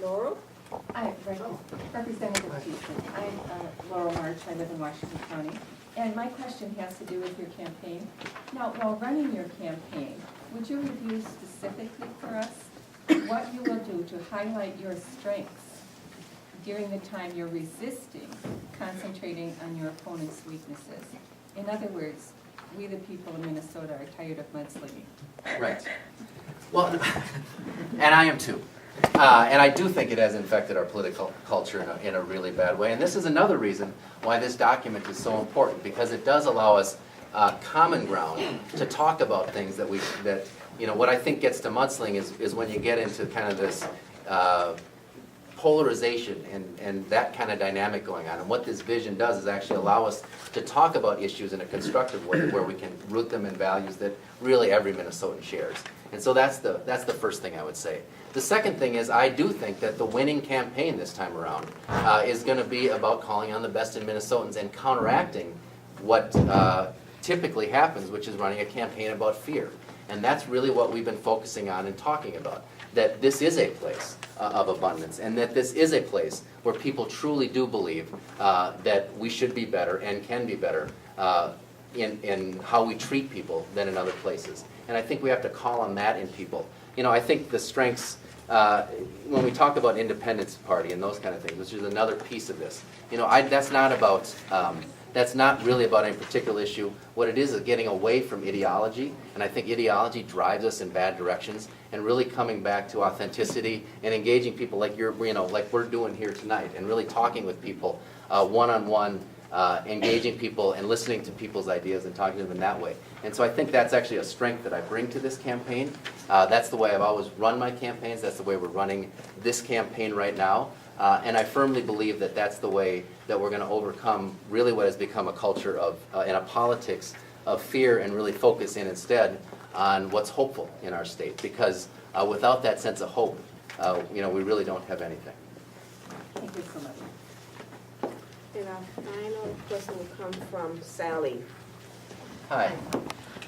Laurel? Hi, Representative Thissen. I'm Laurel March. I live in Washington County. And my question has to do with your campaign. Now, while running your campaign, would you review specifically for us what you will do to highlight your strengths during the time you're resisting concentrating on your opponent's weaknesses? In other words, we the people of Minnesota are tired of mudslinging. Right. Well, and I am too. And I do think it has infected our political culture in a really bad way. And this is another reason why this document is so important, because it does allow us common ground to talk about things that what I think gets to mudslinging is when you get into kind of this polarization and that kind of dynamic going on. And what this vision does is actually allow us to talk about issues in a constructive way where we can root them in values that really every Minnesotan shares. And so that's the first thing I would say. The second thing is I do think that the winning campaign this time around is going to be about calling on the best in Minnesotans and counteracting what typically happens, which is running a campaign about fear. And that's really what we've been focusing on and talking about, that this is a place of abundance and that this is a place where people truly do believe that we should be better and can be better in how we treat people than in other places. And I think we have to call on that in people. I think the strengths, when we talk about Independence Party and those kind of things, which is another piece of this, that's not really about any particular issue. What it is getting away from ideology, and I think ideology drives us in bad directions, and really coming back to authenticity and engaging people like like we're doing here tonight, and really talking with people one-on-one, engaging people and listening to people's ideas and talking to them in that way. And so I think that's actually a strength that I bring to this campaign. That's the way I've always run my campaigns. That's the way we're running this campaign right now. And I firmly believe that that's the way that we're going to overcome really what has become a culture of and a politics of fear, and really focus in instead on what's hopeful in our state. Because without that sense of hope, we really don't have anything. Thank you so much. And our final question will come from Sally. Hi.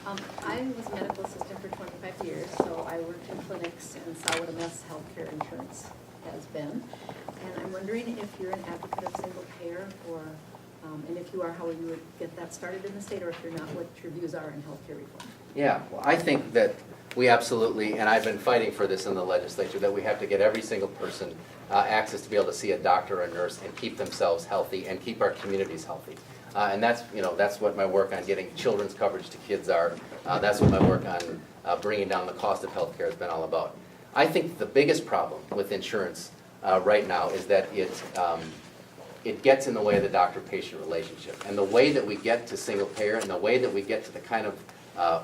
I was a medical assistant for 25 years, so I worked in clinics and saw what a mess healthcare insurance has been. And I'm wondering if you're an advocate of single payer, or, and if you are, how you would get that started in the state, or if you're not, what your views are in healthcare reform. Yeah, well, I think that we absolutely, and I've been fighting for this in the legislature, that we have to get every single person access to be able to see a doctor or a nurse and keep themselves healthy and keep our communities healthy. And that's what my work on getting children's coverage to kids are. That's what my work on bringing down the cost of healthcare has been all about. I think the biggest problem with insurance right now is that it gets in the way of the doctor-patient relationship. And the way that we get to single payer and the way that we get to the kind of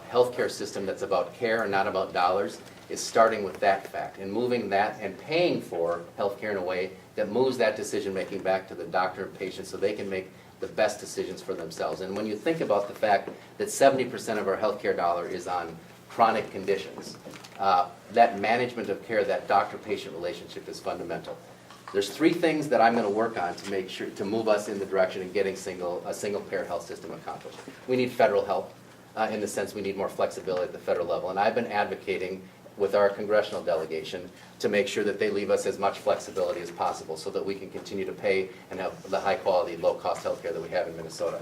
healthcare system that's about care and not about dollars is starting with that fact and moving that and paying for healthcare in a way that moves that decision-making back to the doctor and patient so they can make the best decisions for themselves. And when you think about the fact that 70% of our healthcare dollar is on chronic conditions, that management of care, that doctor-patient relationship is fundamental. There's three things that I'm going to work on to make sure to move us in the direction of getting a single-payer health system accomplished. We need federal help in the sense we need more flexibility at the federal level, and I've been advocating with our congressional delegation to make sure that they leave us as much flexibility as possible so that we can continue to pay and have the high-quality, low-cost health care that we have in Minnesota.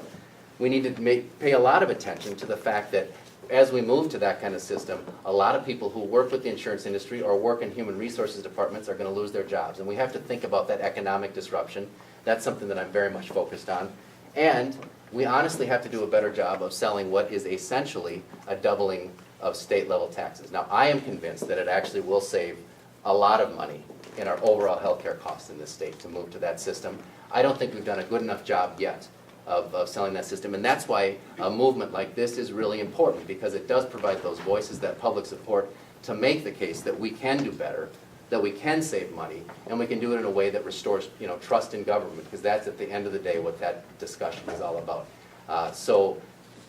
We need to pay a lot of attention to the fact that as we move to that kind of system, a lot of people who work with the insurance industry or work in human resources departments are going to lose their jobs. And we have to think about that economic disruption. That's something that I'm very much focused on. And we honestly have to do a better job of selling what is essentially a doubling of state-level taxes. Now, I am convinced that it actually will save a lot of money in our overall healthcare costs in this state to move to that system. I don't think we've done a good enough job yet of selling that system, and that's why a movement like this is really important, because it does provide those voices, that public support, to make the case that we can do better, that we can save money, and we can do it in a way that restores trust in government, because that's at the end of the day what that discussion is all about. So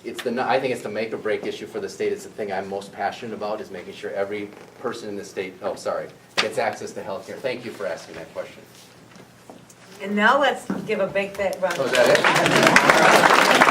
I think it's the make or break issue for the state. It's the thing I'm most passionate about, is making sure every person in the state, gets access to health care. Thank you for asking that question. And now let's give a big fat round. Oh, is that it?